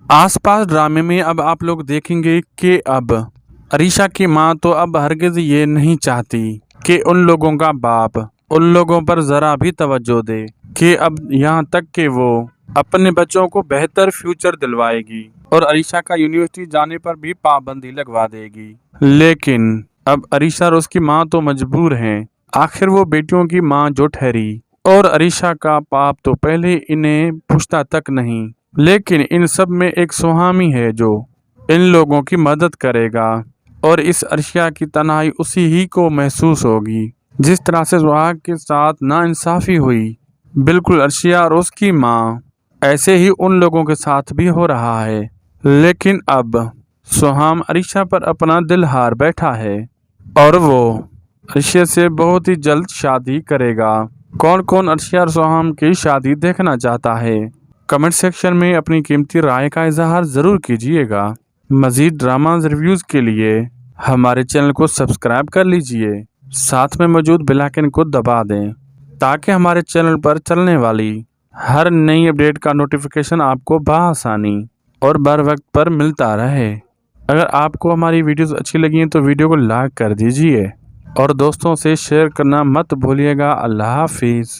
आसपास ड्रामे में अब आप लोग देखेंगे कि अब अरीशा की माँ तो अब हरगिज ये नहीं चाहती कि उन लोगों का बाप उन लोगों पर जरा भी तवज्जो दे, कि अब यहाँ तक कि वो अपने बच्चों को बेहतर फ्यूचर दिलवाएगी और अरीशा का यूनिवर्सिटी जाने पर भी पाबंदी लगवा देगी। लेकिन अब अरीशा और उसकी माँ तो मजबूर हैं, आखिर वो बेटियों की माँ जो ठहरी, और अरीशा का बाप तो पहले इन्हें पूछता तक नहीं। लेकिन इन सब में एक सुहामी है जो इन लोगों की मदद करेगा, और इस अरशिया की तन्हाई उसी ही को महसूस होगी जिस तरह से सुहाग के साथ नाइंसाफी हुई। बिल्कुल अर्शिया और उसकी माँ ऐसे ही उन लोगों के साथ भी हो रहा है। लेकिन अब सुहाम अरीशा पर अपना दिल हार बैठा है और वो अर्शिया से बहुत ही जल्द शादी करेगा। कौन कौन अर्शिया और सुहाम की शादी देखना चाहता है, कमेंट सेक्शन में अपनी कीमती राय का इजहार ज़रूर कीजिएगा। मज़ीद ड्रामाज रिव्यूज़ के लिए हमारे चैनल को सब्सक्राइब कर लीजिए, साथ में मौजूद बेल आइकन को दबा दें ताकि हमारे चैनल पर चलने वाली हर नई अपडेट का नोटिफिकेशन आपको बआसानी और बर वक्त पर मिलता रहे। अगर आपको हमारी वीडियोस अच्छी लगी हैं तो वीडियो को लाइक कर दीजिए और दोस्तों से शेयर करना मत भूलिएगा। अल्लाह हाफिज़।